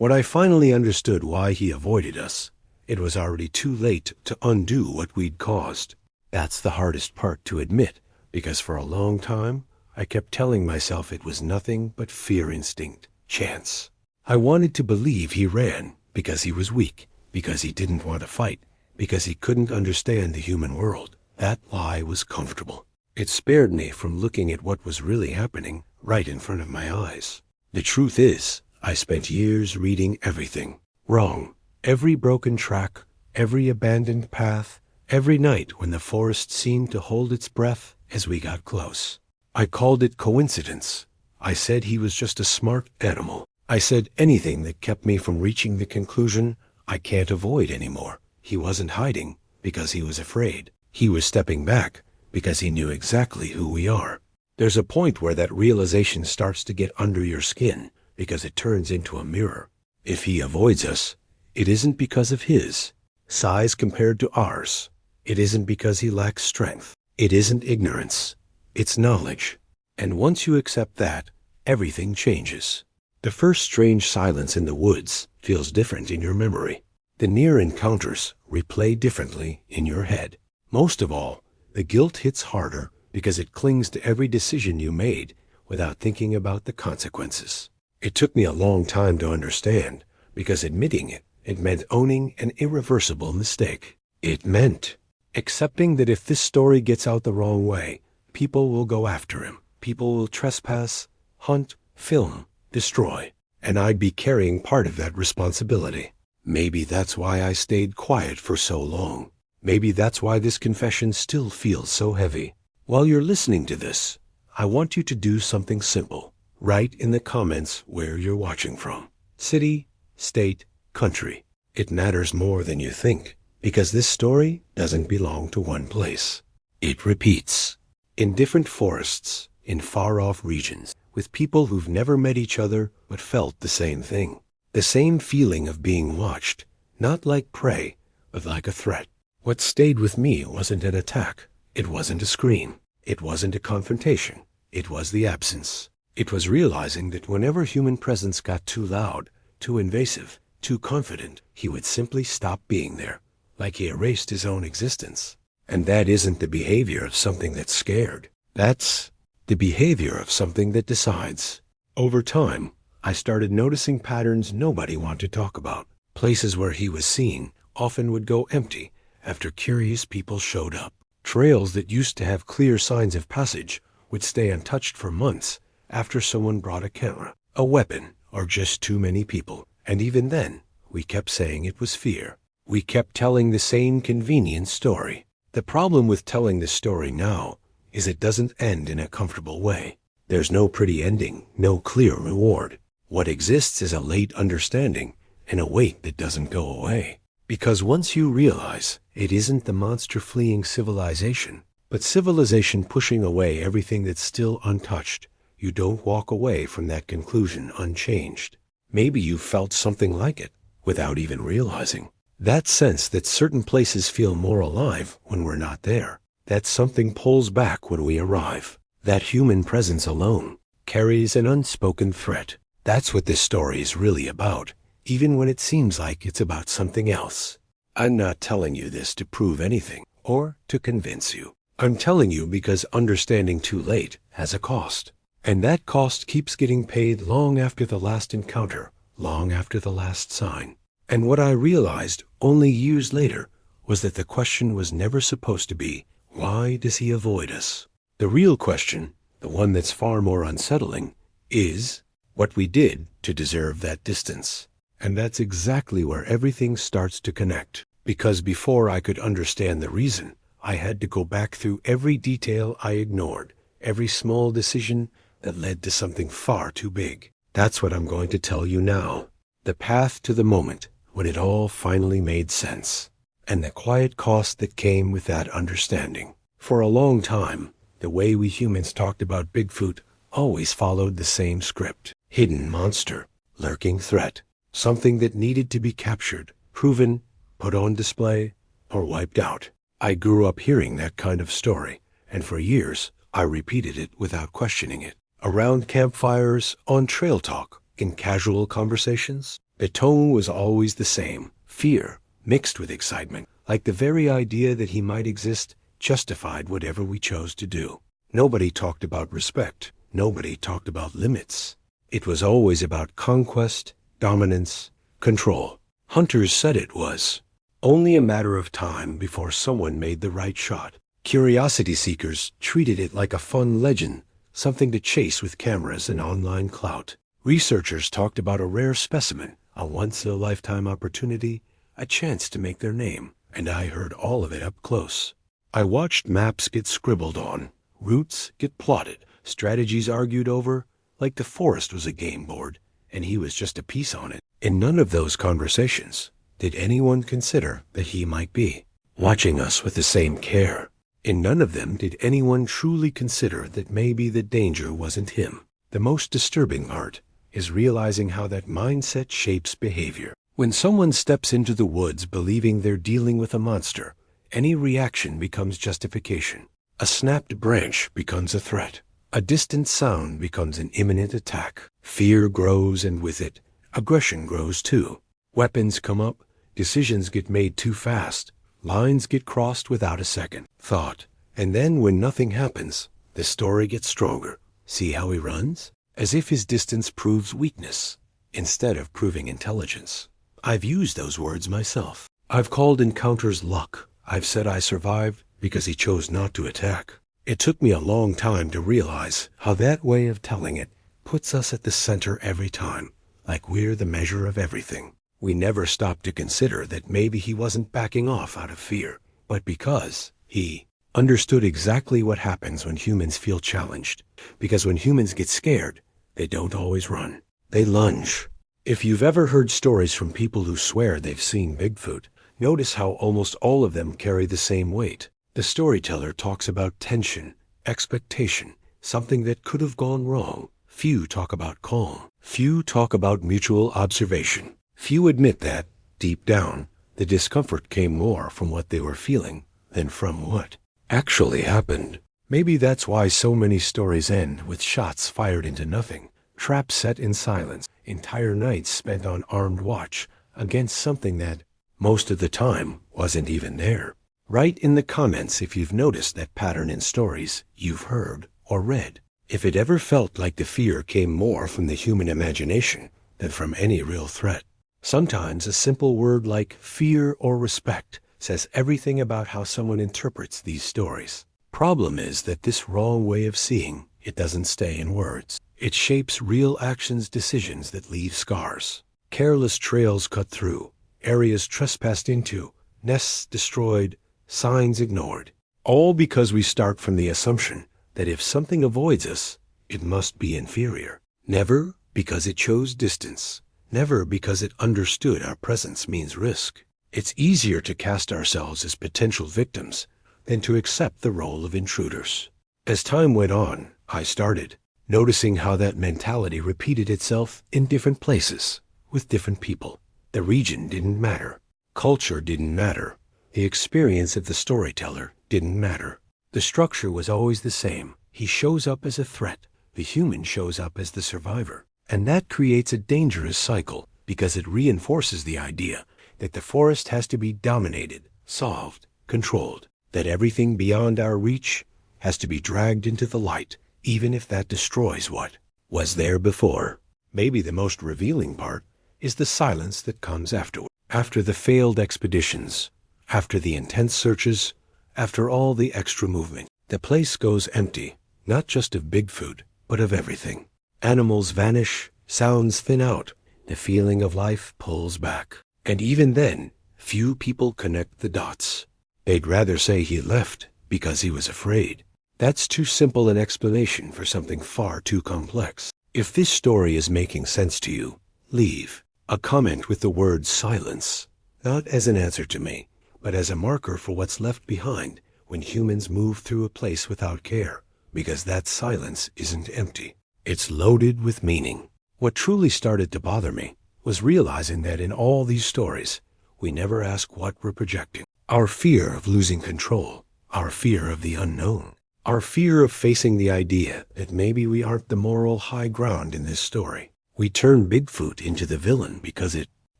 When I finally understood why he avoided us, it was already too late to undo what we'd caused. That's the hardest part to admit, because for a long time, I kept telling myself it was nothing but fear instinct, chance. I wanted to believe he ran because he was weak, because he didn't want to fight, because he couldn't understand the human world. That lie was comfortable. It spared me from looking at what was really happening right in front of my eyes. The truth is, I spent years reading everything wrong. Every broken track, every abandoned path, every night when the forest seemed to hold its breath as we got close. I called it coincidence. I said he was just a smart animal. I said anything that kept me from reaching the conclusion I can't avoid anymore. He wasn't hiding because he was afraid. He was stepping back because he knew exactly who we are. There's a point where that realization starts to get under your skin because it turns into a mirror. If he avoids us, it isn't because of his size compared to ours. It isn't because he lacks strength. It isn't ignorance. It's knowledge. And once you accept that, everything changes. The first strange silence in the woods feels different in your memory. The near encounters replay differently in your head. Most of all, the guilt hits harder because it clings to every decision you made without thinking about the consequences. It took me a long time to understand, because admitting it meant owning an irreversible mistake. It meant accepting that if this story gets out the wrong way, people will go after him. People will trespass, hunt, film, destroy. And I'd be carrying part of that responsibility. Maybe that's why I stayed quiet for so long. Maybe that's why this confession still feels so heavy. While you're listening to this, I want you to do something simple. Write in the comments where you're watching from. City, state, country. It matters more than you think, because this story doesn't belong to one place. It repeats. In different forests, in far-off regions, with people who've never met each other but felt the same thing. The same feeling of being watched, not like prey, but like a threat. What stayed with me wasn't an attack. It wasn't a scream. It wasn't a confrontation. It was the absence. It was realizing that whenever human presence got too loud, too invasive, too confident, he would simply stop being there, like he erased his own existence. And that isn't the behavior of something that's scared. That's the behavior of something that decides. Over time, I started noticing patterns nobody wanted to talk about. Places where he was seen often would go empty after curious people showed up. Trails that used to have clear signs of passage would stay untouched for months after someone brought a camera, a weapon, or just too many people. And even then, we kept saying it was fear. We kept telling the same convenient story. The problem with telling this story now is it doesn't end in a comfortable way. There's no pretty ending, no clear reward. What exists is a late understanding and a weight that doesn't go away. Because once you realize it isn't the monster fleeing civilization, but civilization pushing away everything that's still untouched, you don't walk away from that conclusion unchanged. Maybe you felt something like it without even realizing. That sense that certain places feel more alive when we're not there. That something pulls back when we arrive. That human presence alone carries an unspoken threat. That's what this story is really about, even when it seems like it's about something else. I'm not telling you this to prove anything or to convince you. I'm telling you because understanding too late has a cost. And that cost keeps getting paid long after the last encounter, long after the last sign. And what I realized only years later was that the question was never supposed to be, why does he avoid us? The real question, the one that's far more unsettling, is what we did to deserve that distance. And that's exactly where everything starts to connect. Because before I could understand the reason, I had to go back through every detail I ignored, every small decision that led to something far too big. That's what I'm going to tell you now. The path to the moment when it all finally made sense. And the quiet cost that came with that understanding. For a long time, the way we humans talked about Bigfoot always followed the same script. Hidden monster, lurking threat, something that needed to be captured, proven, put on display, or wiped out. I grew up hearing that kind of story, and for years I repeated it without questioning it. Around campfires, on trail talk, in casual conversations, The tone was always the same, fear mixed with excitement, like the very idea that he might exist justified whatever we chose to do. Nobody talked about respect. Nobody talked about limits. It was always about conquest, dominance, control. Hunters said it was only a matter of time before someone made the right shot. Curiosity seekers treated it like a fun legend, something to chase with cameras and online clout. Researchers talked about a rare specimen, a once-in-a-lifetime opportunity, a chance to make their name, and I heard all of it up close. I watched maps get scribbled on, routes get plotted, strategies argued over, like the forest was a game board, and he was just a piece on it. In none of those conversations did anyone consider that he might be watching us with the same care. In none of them did anyone truly consider that maybe the danger wasn't him. The most disturbing part is realizing how that mindset shapes behavior. When someone steps into the woods believing they're dealing with a monster, any reaction becomes justification. A snapped branch becomes a threat. A distant sound becomes an imminent attack. Fear grows, and with it, aggression grows too. Weapons come up, decisions get made too fast, lines get crossed without a second thought. And then when nothing happens, the story gets stronger. See how he runs? As if his distance proves weakness, instead of proving intelligence. I've used those words myself. I've called encounters luck. I've said I survived because he chose not to attack. It took me a long time to realize how that way of telling it puts us at the center every time, like we're the measure of everything. We never stop to consider that maybe he wasn't backing off out of fear, but because he understood exactly what happens when humans feel challenged. Because when humans get scared, they don't always run. They lunge. If you've ever heard stories from people who swear they've seen Bigfoot, notice how almost all of them carry the same weight. The storyteller talks about tension, expectation, something that could have gone wrong. Few talk about calm. Few talk about mutual observation. Few admit that, deep down, the discomfort came more from what they were feeling than from what actually happened. Maybe that's why so many stories end with shots fired into nothing, traps set in silence, entire nights spent on armed watch against something that, most of the time, wasn't even there. Write in the comments if you've noticed that pattern in stories you've heard or read. If it ever felt like the fear came more from the human imagination than from any real threat. Sometimes a simple word like fear or respect says everything about how someone interprets these stories. Problem is that this wrong way of seeing it doesn't stay in words. It shapes real actions, decisions that leave scars. Careless trails cut through, areas trespassed into, nests destroyed, signs ignored. All because we start from the assumption that if something avoids us, it must be inferior. Never because it chose distance. Never because it understood our presence means risk. It's easier to cast ourselves as potential victims than to accept the role of intruders. As time went on, I started noticing how that mentality repeated itself in different places, with different people. The region didn't matter. Culture didn't matter. The experience of the storyteller didn't matter. The structure was always the same. He shows up as a threat. The human shows up as the survivor. And that creates a dangerous cycle because it reinforces the idea that the forest has to be dominated, solved, controlled, that everything beyond our reach has to be dragged into the light, even if that destroys what was there before. Maybe the most revealing part is the silence that comes afterward. After the failed expeditions, after the intense searches, after all the extra movement, the place goes empty, not just of Bigfoot, but of everything. Animals vanish, sounds thin out, the feeling of life pulls back. And even then, few people connect the dots. They'd rather say he left because he was afraid. That's too simple an explanation for something far too complex. If this story is making sense to you, leave a comment with the word silence, not as an answer to me, but as a marker for what's left behind when humans move through a place without care, because that silence isn't empty. It's loaded with meaning. What truly started to bother me was realizing that in all these stories, we never ask what we're projecting. Our fear of losing control, our fear of the unknown, our fear of facing the idea that maybe we aren't the moral high ground in this story. We turn Bigfoot into the villain because it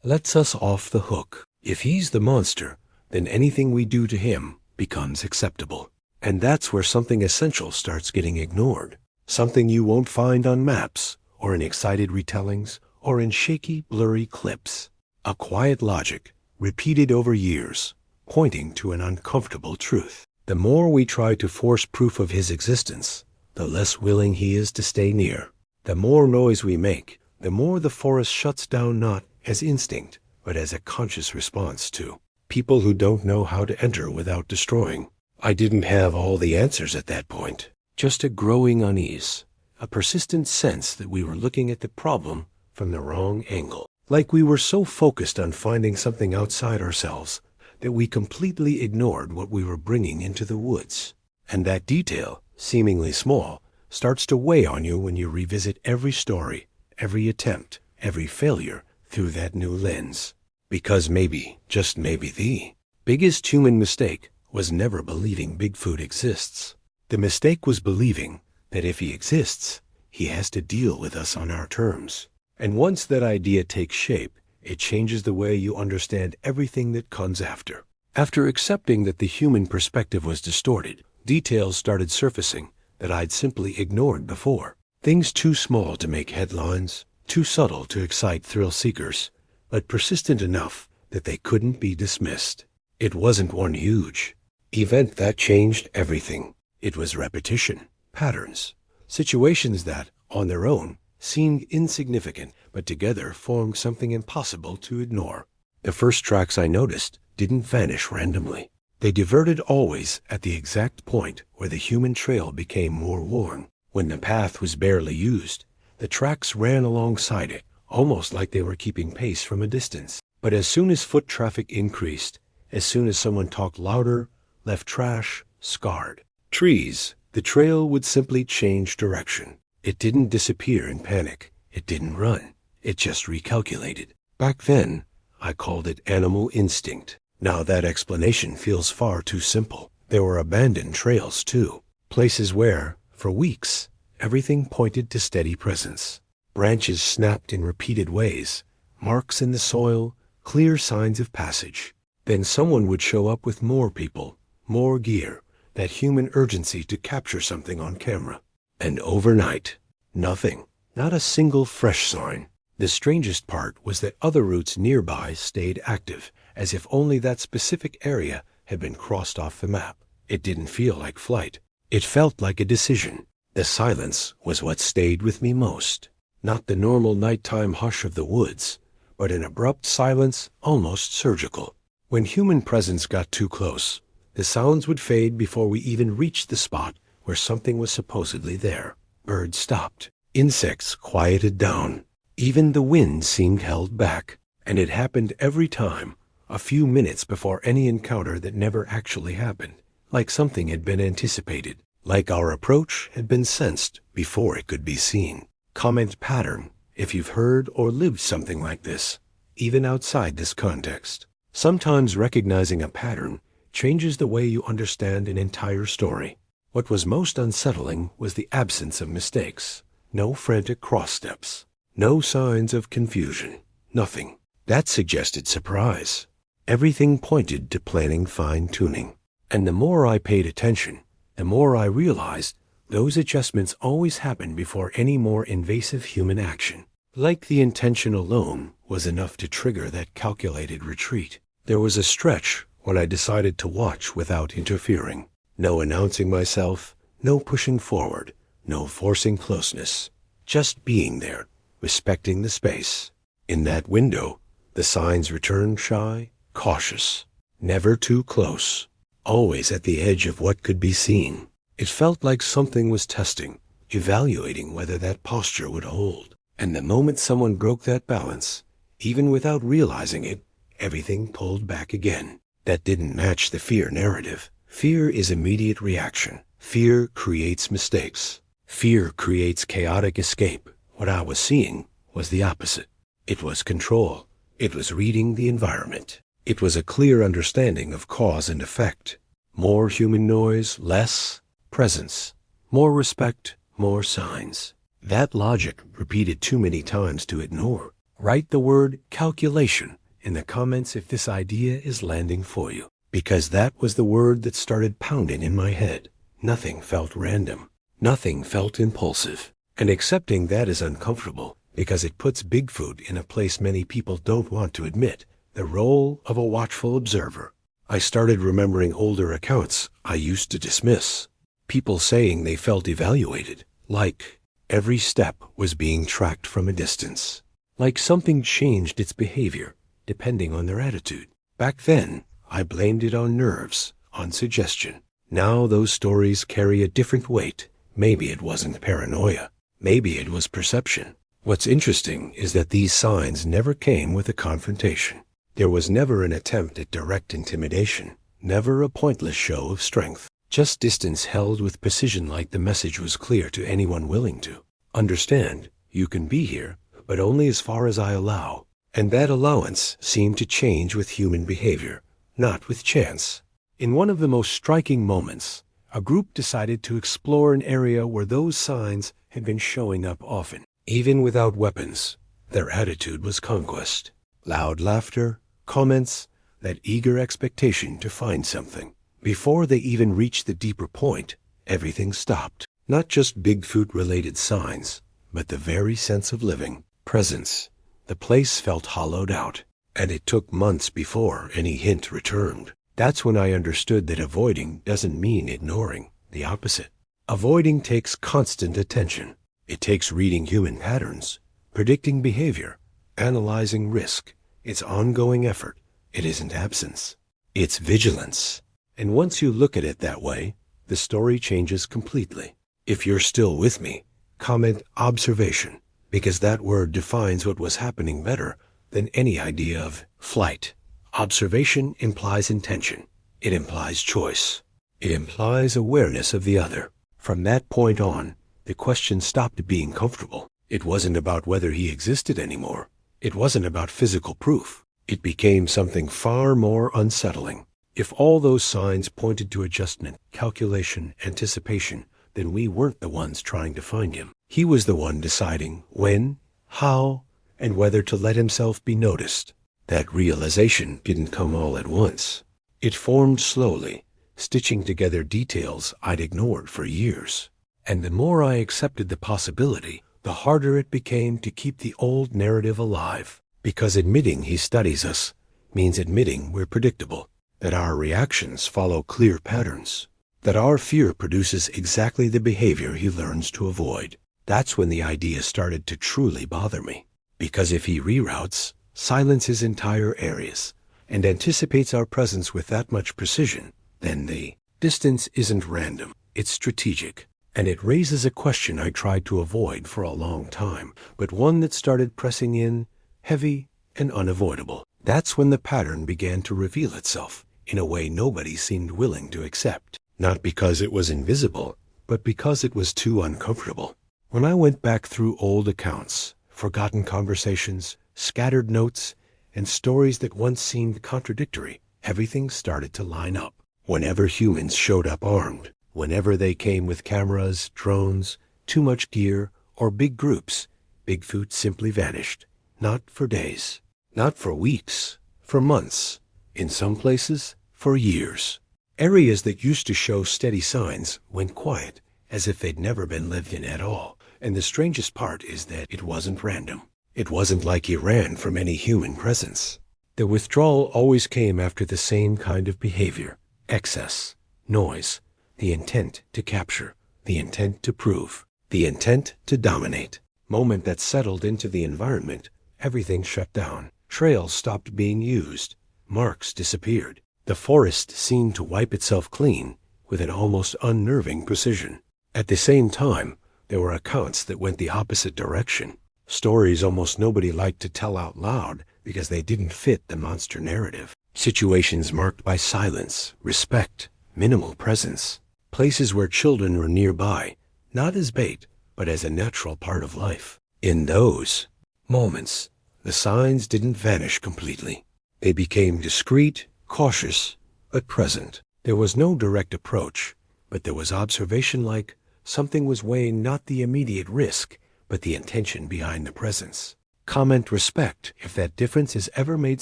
lets us off the hook. If he's the monster, then anything we do to him becomes acceptable. And that's where something essential starts getting ignored. Something you won't find on maps, or in excited retellings, or in shaky, blurry clips. A quiet logic, repeated over years, pointing to an uncomfortable truth. The more we try to force proof of his existence, the less willing he is to stay near. The more noise we make, the more the forest shuts down, not as instinct, but as a conscious response to people who don't know how to enter without destroying. I didn't have all the answers at that point. Just a growing unease, a persistent sense that we were looking at the problem from the wrong angle. Like we were so focused on finding something outside ourselves that we completely ignored what we were bringing into the woods. And that detail, seemingly small, starts to weigh on you when you revisit every story, every attempt, every failure through that new lens. Because maybe, just maybe, the biggest human mistake was never believing Bigfoot exists. The mistake was believing that if he exists, he has to deal with us on our terms. And once that idea takes shape, it changes the way you understand everything that comes after. After accepting that the human perspective was distorted, details started surfacing that I'd simply ignored before. Things too small to make headlines, too subtle to excite thrill seekers, but persistent enough that they couldn't be dismissed. It wasn't one huge event that changed everything. It was repetition, patterns, situations that, on their own, seemed insignificant, but together formed something impossible to ignore. The first tracks I noticed didn't vanish randomly. They diverted always at the exact point where the human trail became more worn. When the path was barely used, the tracks ran alongside it, almost like they were keeping pace from a distance. But as soon as foot traffic increased, as soon as someone talked louder, left trash, scarred trees, the trail would simply change direction. It didn't disappear in panic. It didn't run. It just recalculated. Back then, I called it animal instinct. Now that explanation feels far too simple. There were abandoned trails too. Places where, for weeks, everything pointed to steady presence. Branches snapped in repeated ways. Marks in the soil, clear signs of passage. Then someone would show up with more people, more gear, that human urgency to capture something on camera. And overnight, nothing. Not a single fresh sign. The strangest part was that other routes nearby stayed active, as if only that specific area had been crossed off the map. It didn't feel like flight. It felt like a decision. The silence was what stayed with me most. Not the normal nighttime hush of the woods, but an abrupt silence, almost surgical. When human presence got too close, the sounds would fade before we even reached the spot where something was supposedly there. Birds stopped. Insects quieted down. Even the wind seemed held back. And it happened every time, a few minutes before any encounter that never actually happened. Like something had been anticipated. Like our approach had been sensed before it could be seen. Comment pattern, if you've heard or lived something like this, even outside this context. Sometimes recognizing a pattern changes the way you understand an entire story. What was most unsettling was the absence of mistakes. No frantic cross steps. No signs of confusion. Nothing. That suggested surprise. Everything pointed to planning fine-tuning. And the more I paid attention, the more I realized those adjustments always happened before any more invasive human action. Like the intention alone was enough to trigger that calculated retreat. There was a stretch when I decided to watch without interfering. No announcing myself, no pushing forward, no forcing closeness. Just being there, respecting the space. In that window, the signs returned shy, cautious. Never too close. Always at the edge of what could be seen. It felt like something was testing, evaluating whether that posture would hold. And the moment someone broke that balance, even without realizing it, everything pulled back again. That didn't match the fear narrative. Fear is immediate reaction. Fear creates mistakes. Fear creates chaotic escape. What I was seeing was the opposite. It was control. It was reading the environment. It was a clear understanding of cause and effect. More human noise, less presence. More respect, more signs. That logic repeated too many times to ignore. Write the word calculation in the comments if this idea is landing for you, because that was the word that started pounding in my head. Nothing felt random. Nothing felt impulsive. And accepting that is uncomfortable because it puts Bigfoot in a place many people don't want to admit, the role of a watchful observer. I started remembering older accounts I used to dismiss. People saying they felt evaluated, like every step was being tracked from a distance, like something changed its behavior depending on their attitude. Back then, I blamed it on nerves, on suggestion. Now those stories carry a different weight. Maybe it wasn't paranoia. Maybe it was perception. What's interesting is that these signs never came with a confrontation. There was never an attempt at direct intimidation, never a pointless show of strength. Just distance held with precision, like the message was clear to anyone willing to understand. You can be here, but only as far as I allow. And that allowance seemed to change with human behavior, not with chance. In one of the most striking moments, a group decided to explore an area where those signs had been showing up often. Even without weapons, their attitude was conquest. Loud laughter, comments, that eager expectation to find something. Before they even reached the deeper point, everything stopped. Not just Bigfoot-related signs, but the very sense of living, presence. The place felt hollowed out, and it took months before any hint returned. That's when I understood that avoiding doesn't mean ignoring. The opposite. Avoiding takes constant attention. It takes reading human patterns, predicting behavior, analyzing risk. It's ongoing effort. It isn't absence. It's vigilance. And once you look at it that way, the story changes completely. If you're still with me, comment observation, because that word defines what was happening better than any idea of flight. Observation implies intention. It implies choice. It implies awareness of the other. From that point on, the question stopped being comfortable. It wasn't about whether he existed anymore. It wasn't about physical proof. It became something far more unsettling. If all those signs pointed to adjustment, calculation, anticipation, then we weren't the ones trying to find him. He was the one deciding when, how, and whether to let himself be noticed. That realization didn't come all at once. It formed slowly, stitching together details I'd ignored for years. And the more I accepted the possibility, the harder it became to keep the old narrative alive. Because admitting he studies us means admitting we're predictable, that our reactions follow clear patterns, that our fear produces exactly the behavior he learns to avoid. That's when the idea started to truly bother me. Because if he reroutes, silences entire areas, and anticipates our presence with that much precision, then the distance isn't random, it's strategic. And it raises a question I tried to avoid for a long time, but one that started pressing in, heavy and unavoidable. That's when the pattern began to reveal itself in a way nobody seemed willing to accept. Not because it was invisible, but because it was too uncomfortable. When I went back through old accounts, forgotten conversations, scattered notes, and stories that once seemed contradictory, everything started to line up. Whenever humans showed up armed, whenever they came with cameras, drones, too much gear, or big groups, Bigfoot simply vanished. Not for days, not for weeks, for months. In some places, for years. Areas that used to show steady signs went quiet, as if they'd never been lived in at all. And the strangest part is that it wasn't random. It wasn't like he ran from any human presence. The withdrawal always came after the same kind of behavior. Excess, noise, the intent to capture, the intent to prove, the intent to dominate. Moment that settled into the environment, everything shut down. Trails stopped being used. Marks disappeared. The forest seemed to wipe itself clean with an almost unnerving precision. At the same time, there were accounts that went the opposite direction. Stories almost nobody liked to tell out loud because they didn't fit the monster narrative. Situations marked by silence, respect, minimal presence. Places where children were nearby, not as bait, but as a natural part of life. In those moments, the signs didn't vanish completely. They became discreet, cautious, but present. There was no direct approach, but there was observation, like something was weighing not the immediate risk, but the intention behind the presence. Comment respect if that difference has ever made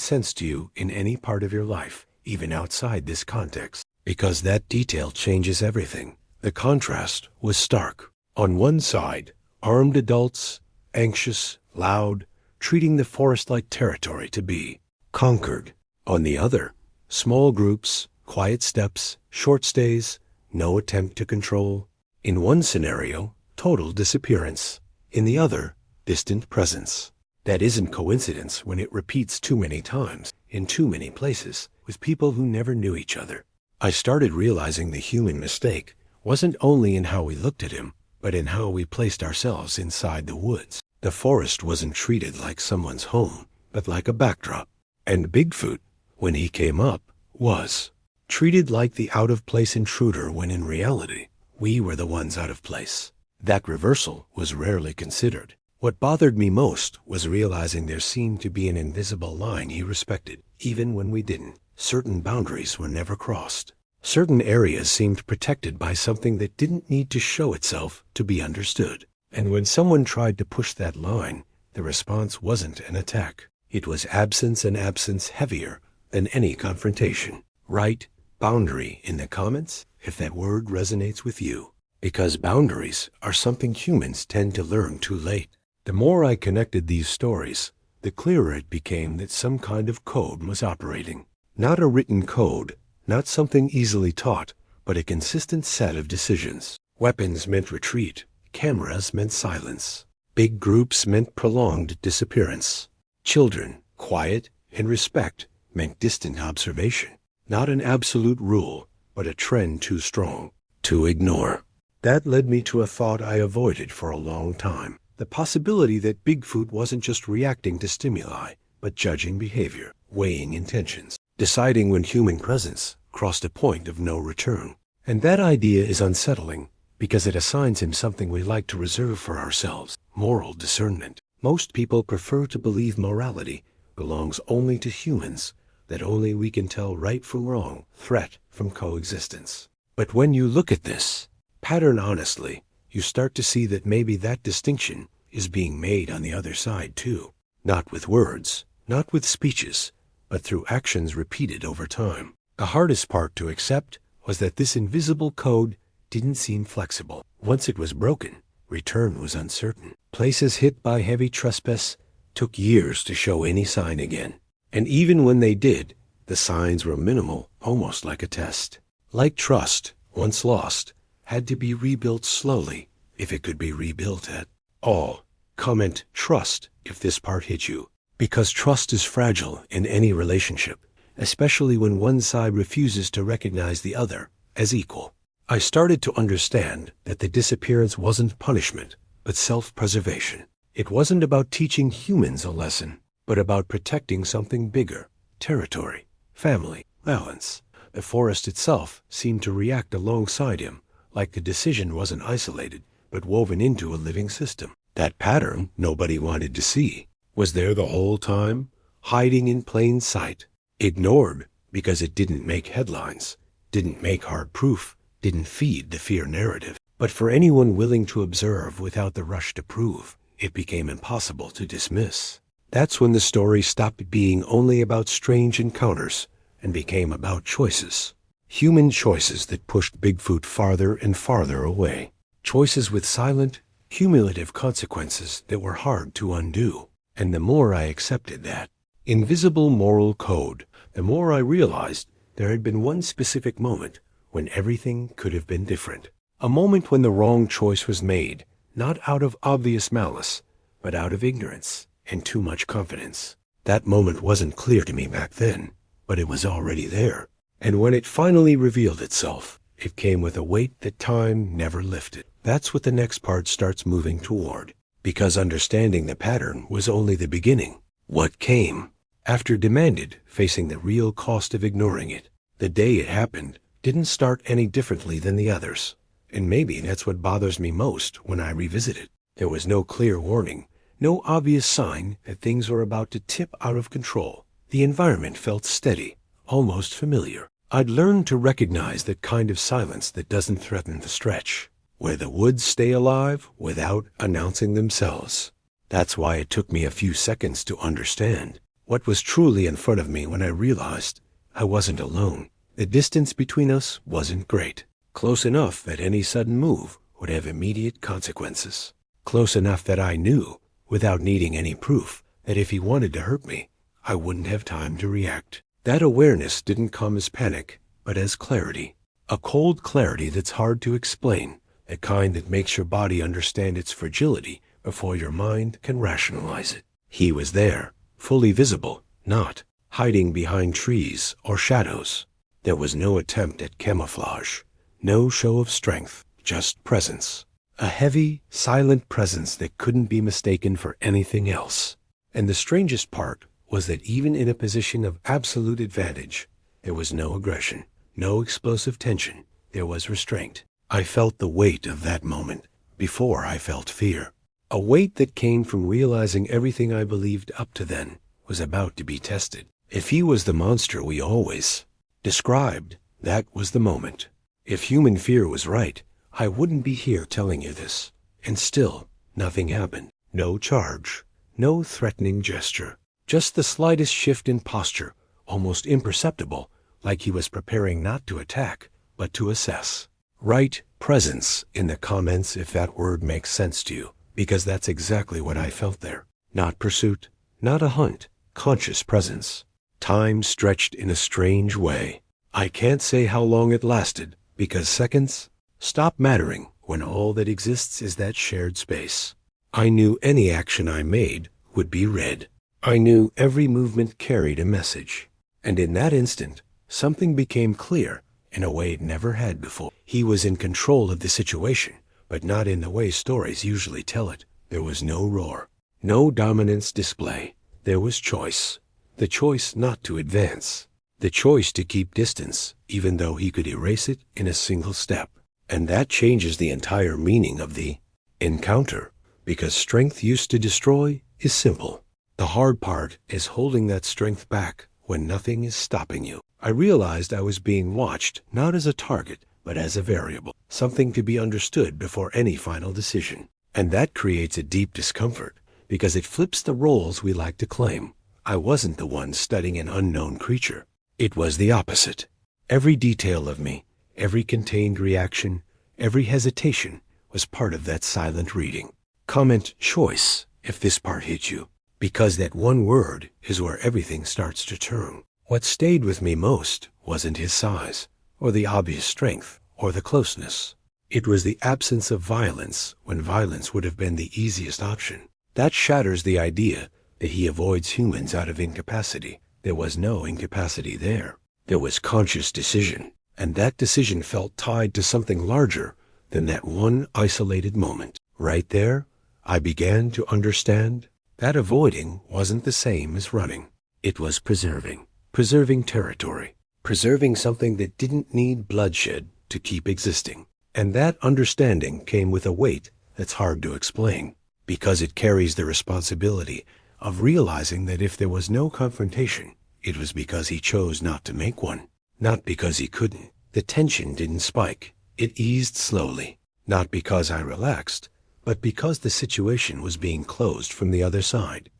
sense to you in any part of your life, even outside this context, because that detail changes everything. The contrast was stark. On one side, armed adults, anxious, loud, treating the forest like territory to be conquered. On the other, small groups, quiet steps, short stays, no attempt to control. In one scenario, total disappearance. In the other, distant presence. That isn't coincidence when it repeats too many times, in too many places, with people who never knew each other. I started realizing the human mistake wasn't only in how we looked at him, but in how we placed ourselves inside the woods. The forest wasn't treated like someone's home, but like a backdrop. And Bigfoot, when he came up, was treated like the out-of-place intruder when in reality, we were the ones out of place. That reversal was rarely considered. What bothered me most was realizing there seemed to be an invisible line he respected, even when we didn't. Certain boundaries were never crossed. Certain areas seemed protected by something that didn't need to show itself to be understood. And when someone tried to push that line, the response wasn't an attack. It was absence, and absence heavier than any confrontation. Right boundary in the comments if that word resonates with you. Because boundaries are something humans tend to learn too late. The more I connected these stories, the clearer it became that some kind of code was operating. Not a written code, not something easily taught, but a consistent set of decisions. Weapons meant retreat. Cameras meant silence. Big groups meant prolonged disappearance. Children, quiet, and respect meant distant observation. Not an absolute rule, but a trend too strong to ignore. That led me to a thought I avoided for a long time. The possibility that Bigfoot wasn't just reacting to stimuli, but judging behavior, weighing intentions, deciding when human presence crossed a point of no return. And that idea is unsettling, because it assigns him something we like to reserve for ourselves, moral discernment. Most people prefer to believe morality belongs only to humans, that only we can tell right from wrong, threat from coexistence. But when you look at this pattern honestly, you start to see that maybe that distinction is being made on the other side too. Not with words, not with speeches, but through actions repeated over time. The hardest part to accept was that this invisible code didn't seem flexible. Once it was broken, return was uncertain. Places hit by heavy trespass took years to show any sign again. And even when they did, the signs were minimal, almost like a test. Like trust, once lost, had to be rebuilt slowly, if it could be rebuilt at all. Comment trust if this part hit you, because trust is fragile in any relationship, especially when one side refuses to recognize the other as equal. I started to understand that the disappearance wasn't punishment, but self-preservation. It wasn't about teaching humans a lesson, but about protecting something bigger: territory, family, balance. The forest itself seemed to react alongside him, like the decision wasn't isolated, but woven into a living system. That pattern nobody wanted to see was there the whole time, hiding in plain sight, ignored because it didn't make headlines, didn't make hard proof, didn't feed the fear narrative. But for anyone willing to observe without the rush to prove, it became impossible to dismiss. That's when the story stopped being only about strange encounters and became about choices. Human choices that pushed Bigfoot farther and farther away. Choices with silent, cumulative consequences that were hard to undo. And the more I accepted that invisible moral code, the more I realized there had been one specific moment when everything could have been different. A moment when the wrong choice was made, not out of obvious malice, but out of ignorance and too much confidence. That moment wasn't clear to me back then, but it was already there. And when it finally revealed itself, it came with a weight that time never lifted. That's what the next part starts moving toward, because understanding the pattern was only the beginning. What came after demanded facing the real cost of ignoring it. The day it happened didn't start any differently than the others. And maybe that's what bothers me most when I revisit it. There was no clear warning, no obvious sign that things were about to tip out of control. The environment felt steady, almost familiar. I'd learned to recognize that kind of silence that doesn't threaten the stretch. where the woods stay alive without announcing themselves. That's why it took me a few seconds to understand what was truly in front of me when I realized I wasn't alone. The distance between us wasn't great. Close enough that any sudden move would have immediate consequences. Close enough that I knew, without needing any proof, that if he wanted to hurt me, I wouldn't have time to react. That awareness didn't come as panic, but as clarity. A cold clarity that's hard to explain, the kind that makes your body understand its fragility before your mind can rationalize it. He was there, fully visible, not hiding behind trees or shadows. There was no attempt at camouflage, no show of strength, just presence. A heavy, silent presence that couldn't be mistaken for anything else. And the strangest part was that even in a position of absolute advantage, there was no aggression, no explosive tension. There was restraint. I felt the weight of that moment before I felt fear. A weight that came from realizing everything I believed up to then was about to be tested. If he was the monster we always described, that was the moment. If human fear was right, I wouldn't be here telling you this. And still, nothing happened. No charge, no threatening gesture. Just the slightest shift in posture, almost imperceptible, like he was preparing not to attack, but to assess. Right presence in the comments, if that word makes sense to you, because that's exactly what I felt there. Not pursuit, not a hunt, conscious presence. Time stretched in a strange way. I can't say how long it lasted, because seconds stop mattering when all that exists is that shared space. I knew any action I made would be read. I knew every movement carried a message. And in that instant, something became clear in a way it never had before. He was in control of the situation, but not in the way stories usually tell it. There was no roar, no dominance display. There was choice. The choice not to advance. The choice to keep distance, even though he could erase it in a single step. And that changes the entire meaning of the encounter, because strength used to destroy is simple. The hard part is holding that strength back when nothing is stopping you. I realized I was being watched not as a target, but as a variable, something to be understood before any final decision. And that creates a deep discomfort, because it flips the roles we like to claim. I wasn't the one studying an unknown creature. It was the opposite. Every detail of me, every contained reaction, every hesitation was part of that silent reading. Comment choice if this part hit you, because that one word is where everything starts to turn. What stayed with me most wasn't his size, or the obvious strength, or the closeness. It was the absence of violence when violence would have been the easiest option. That shatters the idea that he avoids humans out of incapacity. There was no incapacity there. There was conscious decision, and that decision felt tied to something larger than that one isolated moment. Right there, I began to understand that avoiding wasn't the same as running. It was preserving territory, preserving something that didn't need bloodshed to keep existing. And that understanding came with a weight that's hard to explain, because it carries the responsibility of realizing that if there was no confrontation, it was because he chose not to make one, not because he couldn't. The tension didn't spike. It eased slowly, not because I relaxed, but because the situation was being closed from the other side.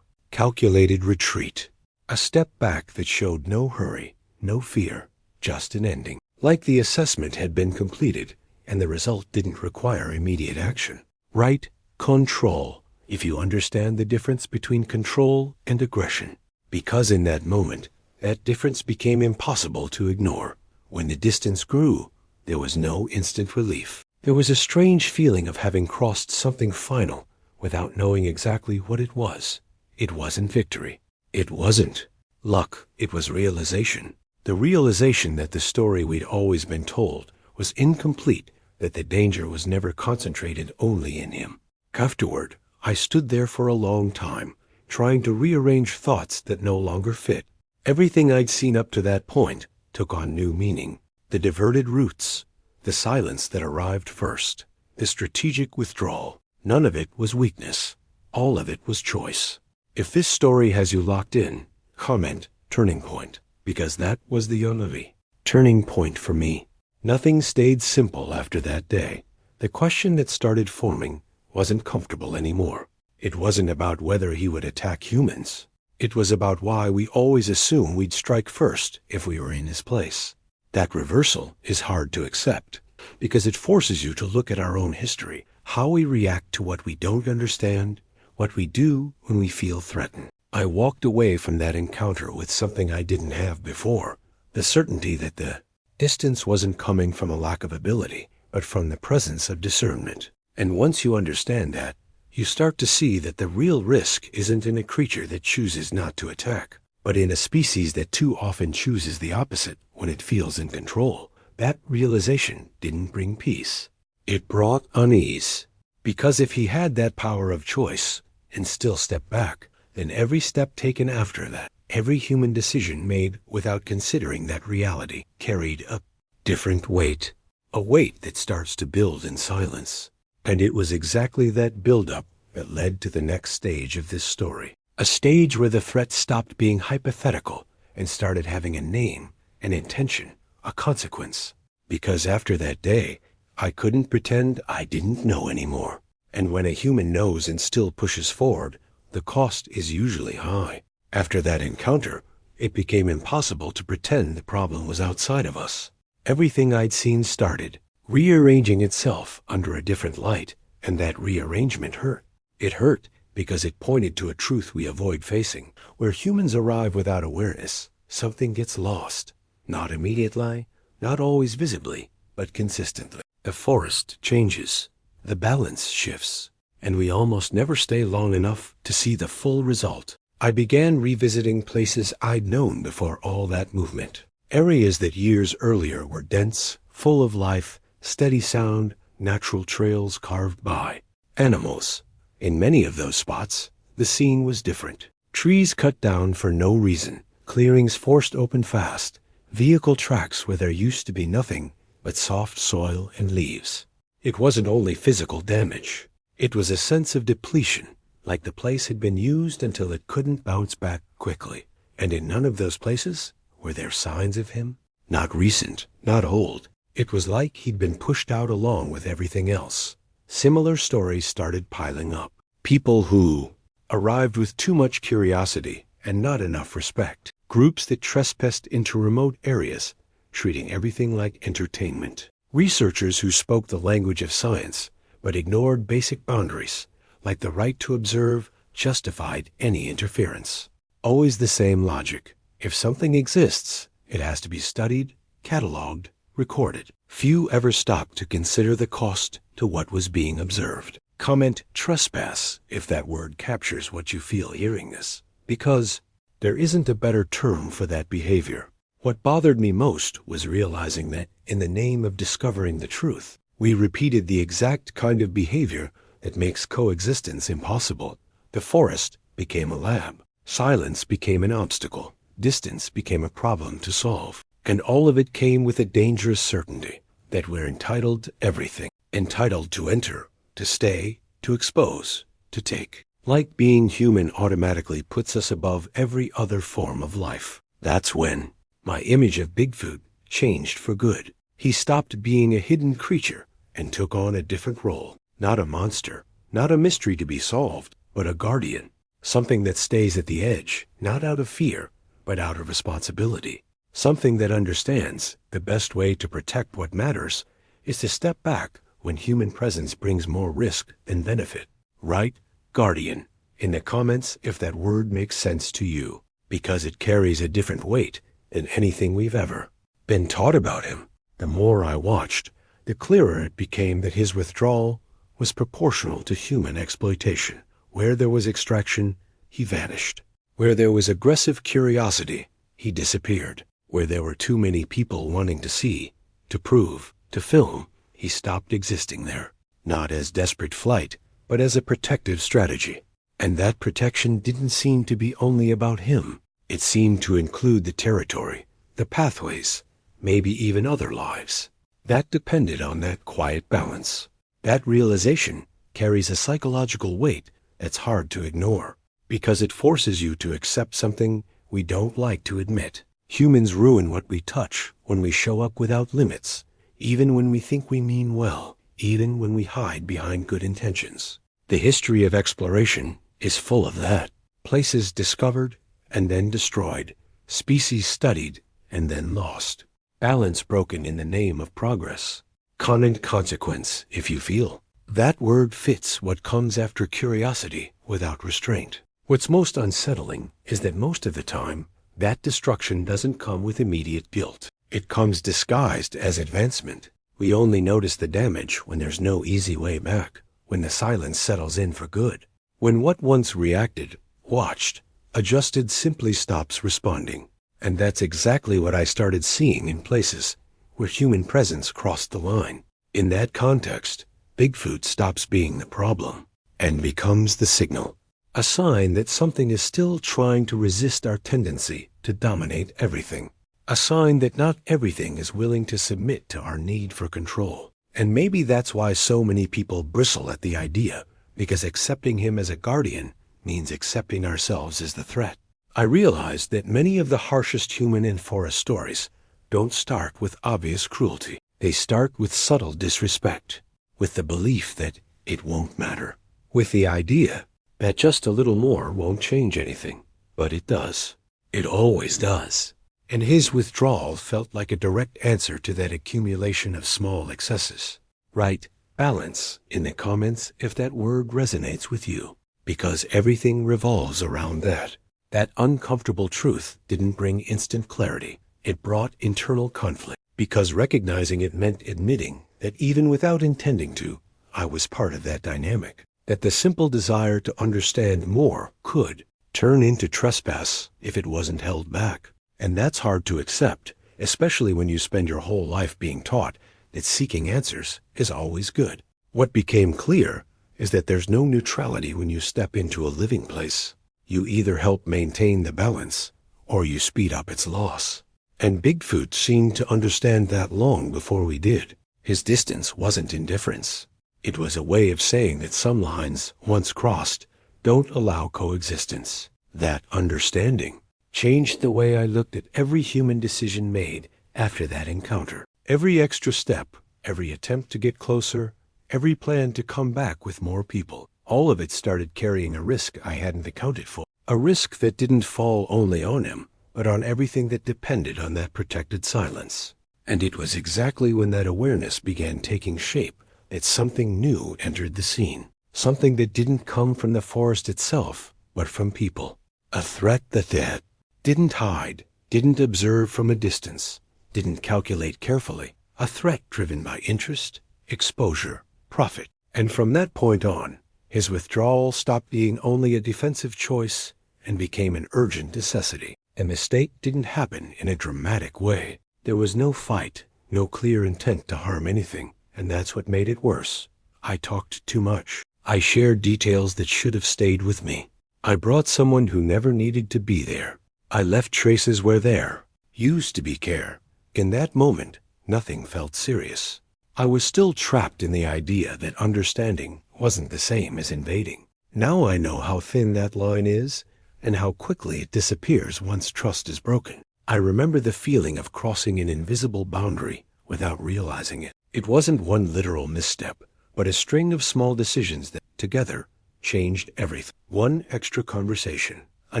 Calculated retreat. A step back that showed no hurry, no fear, just an ending. Like the assessment had been completed, and the result didn't require immediate action. Right control, if you understand the difference between control and aggression. Because in that moment, that difference became impossible to ignore. When the distance grew, there was no instant relief. There was a strange feeling of having crossed something final without knowing exactly what it was. It wasn't victory. It wasn't luck. It was realization. The realization that the story we'd always been told was incomplete, that the danger was never concentrated only in him. Afterward, I stood there for a long time, trying to rearrange thoughts that no longer fit. Everything I'd seen up to that point took on new meaning. The diverted routes, the silence that arrived first, the strategic withdrawal. None of it was weakness. All of it was choice. If this story has you locked in, comment turning point, because that was the only turning point for me. Nothing stayed simple after that day. The question that started forming wasn't comfortable anymore. It wasn't about whether he would attack humans. It was about why we always assume we'd strike first if we were in his place. That reversal is hard to accept because it forces you to look at our own history, how we react to what we don't understand, what we do when we feel threatened. I walked away from that encounter with something I didn't have before, the certainty that the distance wasn't coming from a lack of ability, but from the presence of discernment. And once you understand that, you start to see that the real risk isn't in a creature that chooses not to attack, but in a species that too often chooses the opposite when it feels in control. That realization didn't bring peace. It brought unease. Because if he had that power of choice and still stepped back, then every step taken after that, every human decision made without considering that reality, carried a different weight. A weight that starts to build in silence. And it was exactly that buildup that led to the next stage of this story. A stage where the threat stopped being hypothetical and started having a name, an intention, a consequence. Because after that day, I couldn't pretend I didn't know anymore. And when a human knows and still pushes forward, the cost is usually high. After that encounter, it became impossible to pretend the problem was outside of us. Everything I'd seen started rearranging itself under a different light, and that rearrangement hurt. It hurt because it pointed to a truth we avoid facing. Where humans arrive without awareness, something gets lost. Not immediately, not always visibly, but consistently. The forest changes, the balance shifts, and we almost never stay long enough to see the full result. I began revisiting places I'd known before all that movement. Areas that years earlier were dense, full of life, steady sound, natural trails carved by animals. In many of those spots, the scene was different. Trees cut down for no reason, clearings forced open fast, vehicle tracks where there used to be nothing but soft soil and leaves. It wasn't only physical damage. It was a sense of depletion, like the place had been used until it couldn't bounce back quickly. And in none of those places were there signs of him. Not recent, not old. It was like he'd been pushed out along with everything else. Similar stories started piling up. People who arrived with too much curiosity and not enough respect. Groups that trespassed into remote areas, treating everything like entertainment. Researchers who spoke the language of science, but ignored basic boundaries, like the right to observe justified any interference. Always the same logic. If something exists, it has to be studied, cataloged, recorded. Few ever stopped to consider the cost to what was being observed. Comment trespass if that word captures what you feel hearing this, because there isn't a better term for that behavior. What bothered me most was realizing that, in the name of discovering the truth, we repeated the exact kind of behavior that makes coexistence impossible. The forest became a lab. Silence became an obstacle. Distance became a problem to solve. And all of it came with a dangerous certainty that we're entitled to everything. Entitled to enter, to stay, to expose, to take. Like being human automatically puts us above every other form of life. That's when my image of Bigfoot changed for good. He stopped being a hidden creature and took on a different role. Not a monster, not a mystery to be solved, but a guardian. Something that stays at the edge, not out of fear, but out of responsibility. Something that understands the best way to protect what matters is to step back when human presence brings more risk than benefit. Write guardian in the comments if that word makes sense to you, because it carries a different weight than anything we've ever been taught about him. The more I watched, the clearer it became that his withdrawal was proportional to human exploitation. Where there was extraction, he vanished. Where there was aggressive curiosity, he disappeared. Where there were too many people wanting to see, to prove, to film, he stopped existing there. Not as desperate flight, but as a protective strategy. And that protection didn't seem to be only about him. It seemed to include the territory, the pathways, maybe even other lives. That depended on that quiet balance. That realization carries a psychological weight that's hard to ignore, because it forces you to accept something we don't like to admit. Humans ruin what we touch when we show up without limits, even when we think we mean well, even when we hide behind good intentions. The history of exploration is full of that. Places discovered and then destroyed, species studied and then lost, balance broken in the name of progress. Con and consequence, if you feel. That word fits what comes after curiosity without restraint. What's most unsettling is that most of the time, that destruction doesn't come with immediate guilt. It comes disguised as advancement. We only notice the damage when there's no easy way back, when the silence settles in for good. When what once reacted, watched, adjusted simply stops responding. And that's exactly what I started seeing in places where human presence crossed the line. In that context, Bigfoot stops being the problem and becomes the signal. A sign that something is still trying to resist our tendency to dominate everything. A sign that not everything is willing to submit to our need for control. And maybe that's why so many people bristle at the idea, because accepting him as a guardian means accepting ourselves as the threat. I realized that many of the harshest human and forest stories don't start with obvious cruelty. They start with subtle disrespect, with the belief that it won't matter, with the idea that just a little more won't change anything. But it does. It always does. And his withdrawal felt like a direct answer to that accumulation of small excesses. Write balance in the comments if that word resonates with you, because everything revolves around that. That uncomfortable truth didn't bring instant clarity. It brought internal conflict, because recognizing it meant admitting that even without intending to, I was part of that dynamic. That the simple desire to understand more could turn into trespass if it wasn't held back. And that's hard to accept, especially when you spend your whole life being taught that seeking answers is always good. What became clear is that there's no neutrality when you step into a living place. You either help maintain the balance, or you speed up its loss. And Bigfoot seemed to understand that long before we did. His distance wasn't indifference. It was a way of saying that some lines, once crossed, don't allow coexistence. That understanding changed the way I looked at every human decision made after that encounter. Every extra step, every attempt to get closer, every plan to come back with more people, all of it started carrying a risk I hadn't accounted for. A risk that didn't fall only on him, but on everything that depended on that protected silence. And it was exactly when that awareness began taking shape that something new entered the scene. Something that didn't come from the forest itself, but from people. A threat that didn't hide, didn't observe from a distance, didn't calculate carefully. A threat driven by interest, exposure, profit. And from that point on, his withdrawal stopped being only a defensive choice and became an urgent necessity. A mistake didn't happen in a dramatic way. There was no fight, no clear intent to harm anything, and that's what made it worse. I talked too much. I shared details that should have stayed with me. I brought someone who never needed to be there. I left traces where there used to be care. In that moment, nothing felt serious. I was still trapped in the idea that understanding wasn't the same as invading. Now I know how thin that line is and how quickly it disappears once trust is broken. I remember the feeling of crossing an invisible boundary without realizing it. It wasn't one literal misstep, but a string of small decisions that, together, changed everything. One extra conversation, a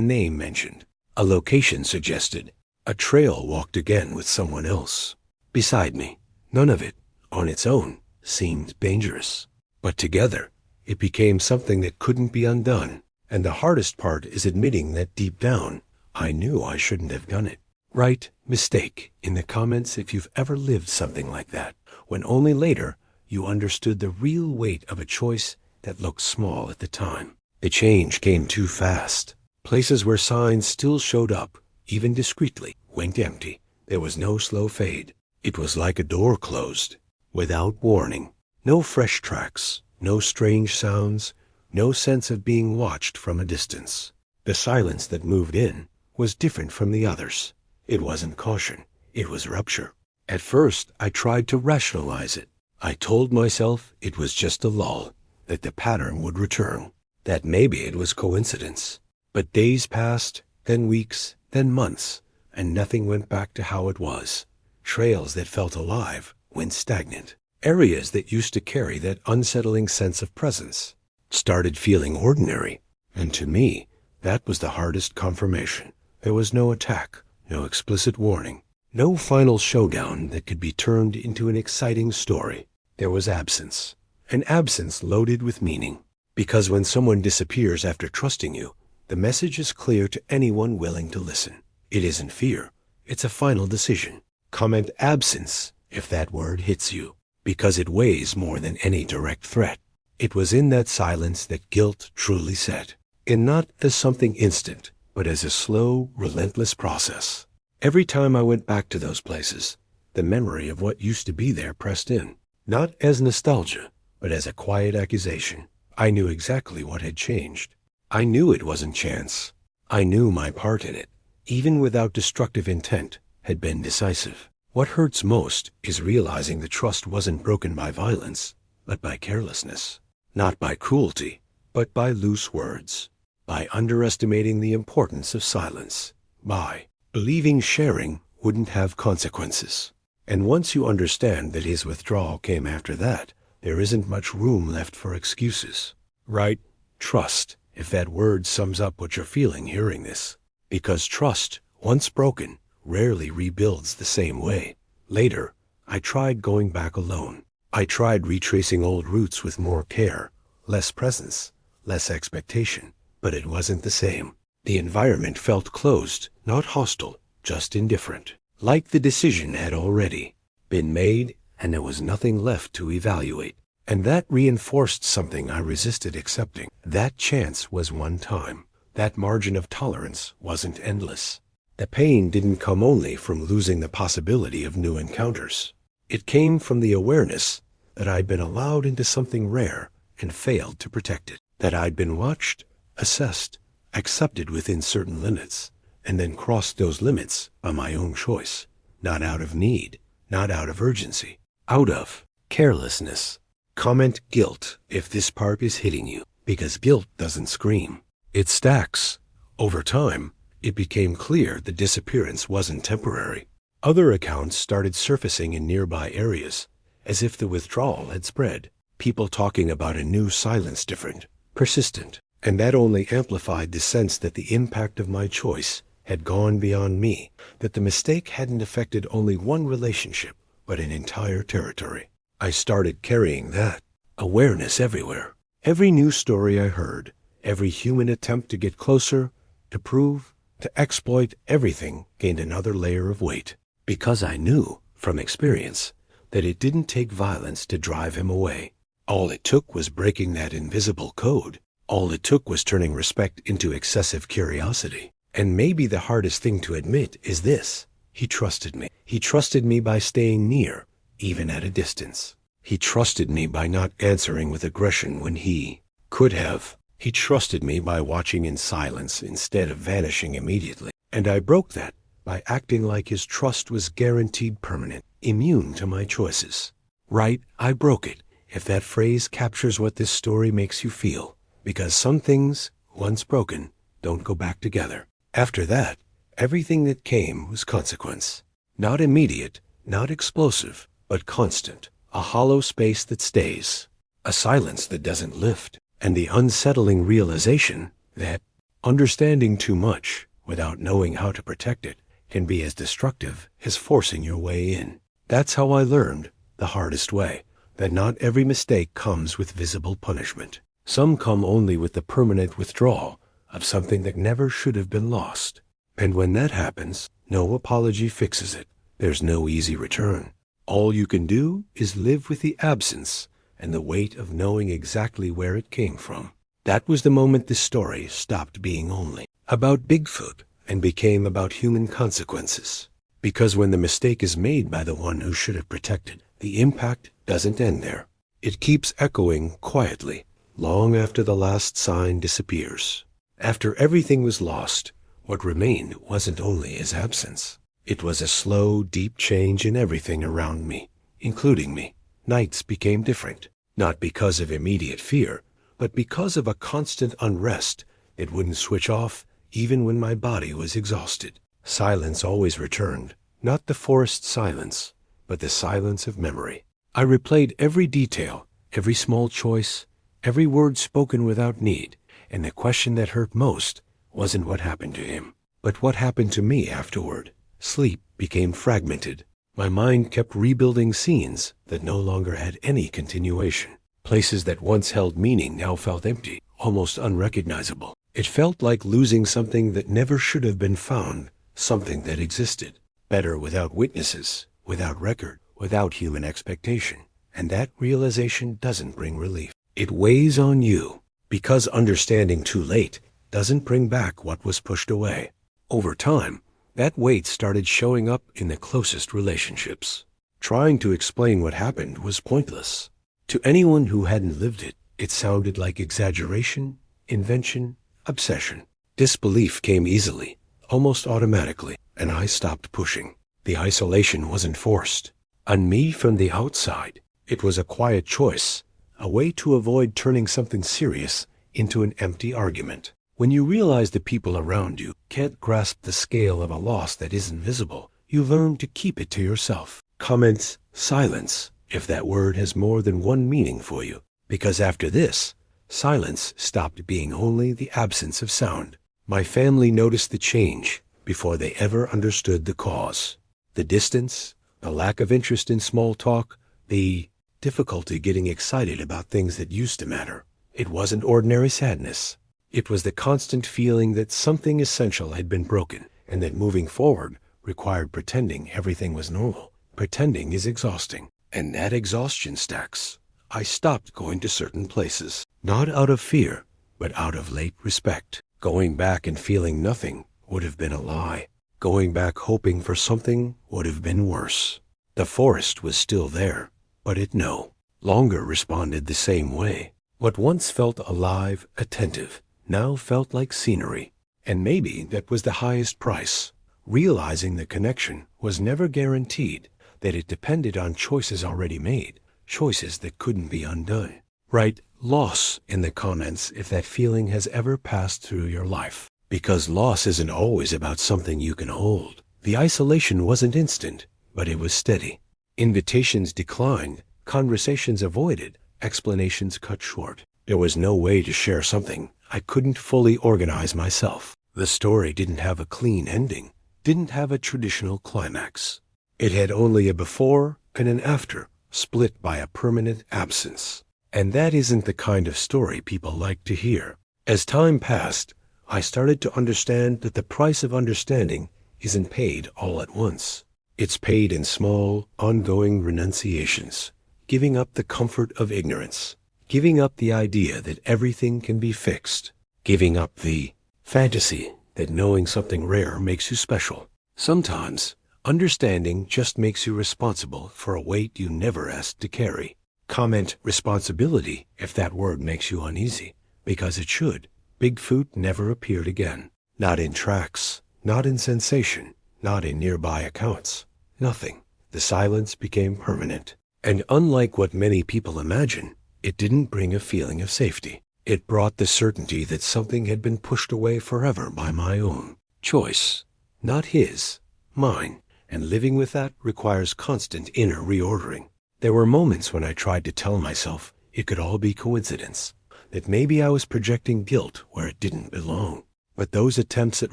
name mentioned, a location suggested, a trail walked again with someone else beside me. None of it, on its own, seemed dangerous. But together, it became something that couldn't be undone. And the hardest part is admitting that deep down, I knew I shouldn't have done it. Write mistake in the comments if you've ever lived something like that, when only later you understood the real weight of a choice that looked small at the time. The change came too fast. Places where signs still showed up, even discreetly, went empty. There was no slow fade. It was like a door closed, without warning. No fresh tracks, no strange sounds, no sense of being watched from a distance. The silence that moved in was different from the others. It wasn't caution, it was rupture. At first, I tried to rationalize it. I told myself it was just a lull, that the pattern would return, that maybe it was coincidence. But days passed, then weeks, then months, and nothing went back to how it was. Trails that felt alive went stagnant. Areas that used to carry that unsettling sense of presence started feeling ordinary. And to me, that was the hardest confirmation. There was no attack, no explicit warning, no final showdown that could be turned into an exciting story. There was absence, an absence loaded with meaning. Because when someone disappears after trusting you, the message is clear to anyone willing to listen. It isn't fear, it's a final decision. Comment absence if that word hits you, because it weighs more than any direct threat. It was in that silence that guilt truly set, and not as something instant, but as a slow, relentless process. Every time I went back to those places, the memory of what used to be there pressed in, not as nostalgia, but as a quiet accusation. I knew exactly what had changed. I knew it wasn't chance. I knew my part in it, even without destructive intent, had been decisive. What hurts most is realizing the trust wasn't broken by violence, but by carelessness. Not by cruelty, but by loose words. By underestimating the importance of silence. By believing sharing wouldn't have consequences. And once you understand that his withdrawal came after that, there isn't much room left for excuses. Right? Trust, if that word sums up what you're feeling hearing this. Because trust, once broken, rarely rebuilds the same way. Later, I tried going back alone. I tried retracing old roots with more care, less presence, less expectation, but it wasn't the same. The environment felt closed, not hostile, just indifferent. Like the decision had already been made, and there was nothing left to evaluate. And that reinforced something I resisted accepting. That chance was one time. That margin of tolerance wasn't endless. The pain didn't come only from losing the possibility of new encounters. It came from the awareness that I'd been allowed into something rare and failed to protect it. That I'd been watched, assessed, accepted within certain limits, and then crossed those limits by my own choice. Not out of need, not out of urgency, out of carelessness. Comment guilt if this part is hitting you, because guilt doesn't scream. It stacks. Over time, it became clear the disappearance wasn't temporary. Other accounts started surfacing in nearby areas, as if the withdrawal had spread. People talking about a new silence, different, persistent. And that only amplified the sense that the impact of my choice had gone beyond me, that the mistake hadn't affected only one relationship, but an entire territory. I started carrying that awareness everywhere. Every new story I heard, every human attempt to get closer, to prove, to exploit, everything gained another layer of weight. Because I knew, from experience, that it didn't take violence to drive him away. All it took was breaking that invisible code. All it took was turning respect into excessive curiosity. And maybe the hardest thing to admit is this. He trusted me. He trusted me by staying near, even at a distance. He trusted me by not answering with aggression when he could have. He trusted me by watching in silence instead of vanishing immediately. And I broke that by acting like his trust was guaranteed permanent, immune to my choices. Right, I broke it, if that phrase captures what this story makes you feel. Because some things, once broken, don't go back together. After that, everything that came was consequence. Not immediate, not explosive, but constant. A hollow space that stays. A silence that doesn't lift. And the unsettling realization that understanding too much without knowing how to protect it can be as destructive as forcing your way in. That's how I learned, the hardest way, that not every mistake comes with visible punishment. Some come only with the permanent withdrawal of something that never should have been lost. And when that happens, no apology fixes it. There's no easy return. All you can do is live with the absence and the weight of knowing exactly where it came from. That was the moment this story stopped being only about Bigfoot and became about human consequences. Because when the mistake is made by the one who should have protected, the impact doesn't end there. It keeps echoing quietly, long after the last sign disappears. After everything was lost, what remained wasn't only his absence. It was a slow, deep change in everything around me, including me. Nights became different, not because of immediate fear, but because of a constant unrest that wouldn't switch off even when my body was exhausted. Silence always returned, not the forced silence, but the silence of memory. I replayed every detail, every small choice, every word spoken without need, and the question that hurt most wasn't what happened to him, but what happened to me afterward. Sleep became fragmented. My mind kept rebuilding scenes that no longer had any continuation. Places that once held meaning now felt empty, almost unrecognizable. It felt like losing something that never should have been found, something that existed, better without witnesses, without record, without human expectation. And that realization doesn't bring relief. It weighs on you, because understanding too late doesn't bring back what was pushed away. Over time, that weight started showing up in the closest relationships. Trying to explain what happened was pointless. To anyone who hadn't lived it, it sounded like exaggeration, invention, obsession. Disbelief came easily, almost automatically, and I stopped pushing. The isolation wasn't forced on me from the outside. It was a quiet choice, a way to avoid turning something serious into an empty argument. When you realize the people around you can't grasp the scale of a loss that isn't visible, you learn to keep it to yourself. Comments, silence, if that word has more than one meaning for you. Because after this, silence stopped being only the absence of sound. My family noticed the change before they ever understood the cause. The distance, the lack of interest in small talk, the difficulty getting excited about things that used to matter. It wasn't ordinary sadness. It was the constant feeling that something essential had been broken, and that moving forward required pretending everything was normal. Pretending is exhausting, and that exhaustion stacks. I stopped going to certain places, not out of fear, but out of late respect. Going back and feeling nothing would have been a lie. Going back hoping for something would have been worse. The forest was still there, but it no longer responded the same way. What once felt alive, attentive, now felt like scenery. And maybe that was the highest price. Realizing the connection was never guaranteed, that it depended on choices already made, choices that couldn't be undone. Write loss in the comments if that feeling has ever passed through your life. Because loss isn't always about something you can hold. The isolation wasn't instant, but it was steady. Invitations declined, conversations avoided, explanations cut short. There was no way to share something I couldn't fully organize myself. The story didn't have a clean ending, didn't have a traditional climax. It had only a before and an after, split by a permanent absence. And that isn't the kind of story people like to hear. As time passed, I started to understand that the price of understanding isn't paid all at once. It's paid in small, ongoing renunciations, giving up the comfort of ignorance, giving up the idea that everything can be fixed, giving up the fantasy that knowing something rare makes you special. Sometimes, understanding just makes you responsible for a weight you never asked to carry. Comment responsibility if that word makes you uneasy, because it should. Bigfoot never appeared again. Not in tracks, not in sensation, not in nearby accounts. Nothing. The silence became permanent. And unlike what many people imagine, it didn't bring a feeling of safety. It brought the certainty that something had been pushed away forever by my own choice. Not his, mine. And living with that requires constant inner reordering. There were moments when I tried to tell myself it could all be coincidence, that maybe I was projecting guilt where it didn't belong. But those attempts at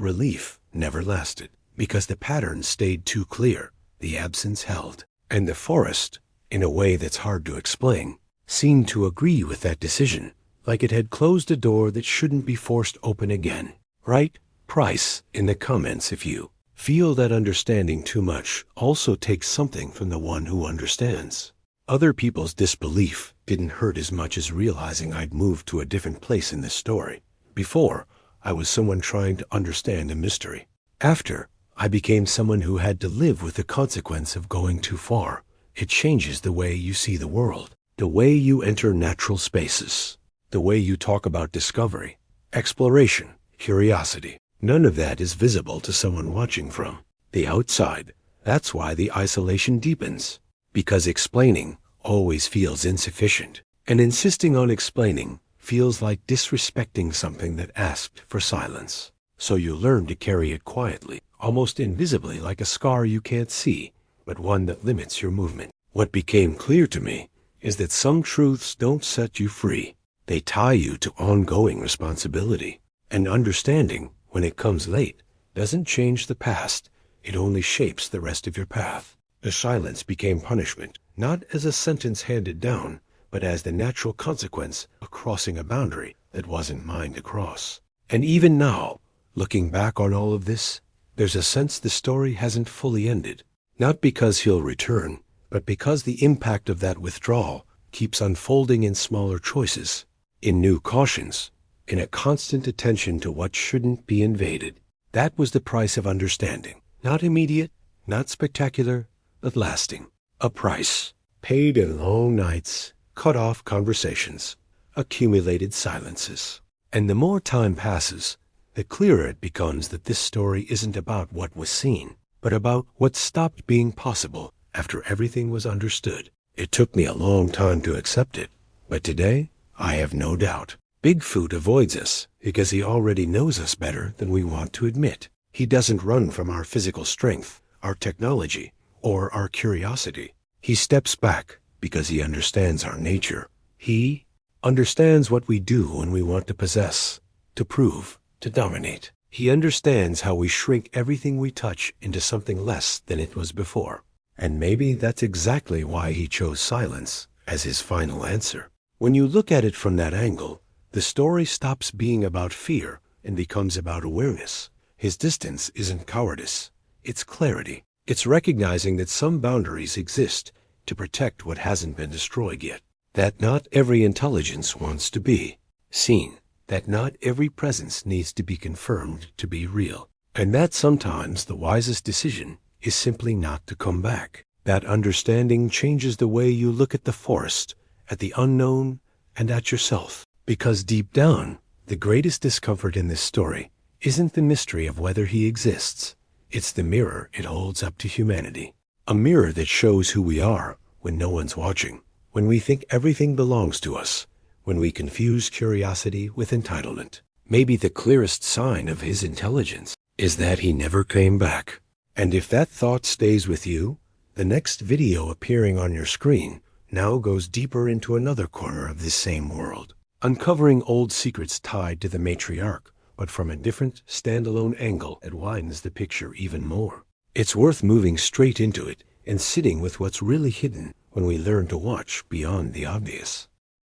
relief never lasted, because the pattern stayed too clear, the absence held. And the forest, in a way that's hard to explain, seemed to agree with that decision, like it had closed a door that shouldn't be forced open again. Write price in the comments if you feel that understanding too much also takes something from the one who understands. Other people's disbelief didn't hurt as much as realizing I'd moved to a different place in this story. Before, I was someone trying to understand a mystery. After, I became someone who had to live with the consequence of going too far. It changes the way you see the world, the way you enter natural spaces, the way you talk about discovery, exploration, curiosity. None of that is visible to someone watching from the outside. That's why the isolation deepens, because explaining always feels insufficient, and insisting on explaining feels like disrespecting something that asked for silence. So you learn to carry it quietly, almost invisibly, like a scar you can't see, but one that limits your movement. What became clear to me is that some truths don't set you free. They tie you to ongoing responsibility. And understanding, when it comes late, doesn't change the past. It only shapes the rest of your path. The silence became punishment, not as a sentence handed down, but as the natural consequence of crossing a boundary that wasn't mine to cross. And even now, looking back on all of this, there's a sense the story hasn't fully ended. Not because he'll return, but because the impact of that withdrawal keeps unfolding in smaller choices, in new cautions, in a constant attention to what shouldn't be invaded. That was the price of understanding. Not immediate, not spectacular, but lasting. A price paid in long nights, cut-off conversations, accumulated silences. And the more time passes, the clearer it becomes that this story isn't about what was seen, but about what stopped being possible after everything was understood. It took me a long time to accept it, but today I have no doubt. Bigfoot avoids us because he already knows us better than we want to admit. He doesn't run from our physical strength, our technology, or our curiosity. He steps back because he understands our nature. He understands what we do when we want to possess, to prove, to dominate. He understands how we shrink everything we touch into something less than it was before. And maybe that's exactly why he chose silence as his final answer. When you look at it from that angle, the story stops being about fear and becomes about awareness. His distance isn't cowardice, it's clarity. It's recognizing that some boundaries exist to protect what hasn't been destroyed yet. That not every intelligence wants to be seen. That not every presence needs to be confirmed to be real. And that sometimes the wisest decision is simply not to come back. That understanding changes the way you look at the forest, at the unknown, and at yourself. Because deep down, the greatest discomfort in this story isn't the mystery of whether he exists. It's the mirror it holds up to humanity. A mirror that shows who we are when no one's watching, when we think everything belongs to us, when we confuse curiosity with entitlement. Maybe the clearest sign of his intelligence is that he never came back. And if that thought stays with you, the next video appearing on your screen now goes deeper into another corner of this same world, uncovering old secrets tied to the matriarch, but from a different, standalone angle that widens the picture even more. It's worth moving straight into it and sitting with what's really hidden when we learn to watch beyond the obvious.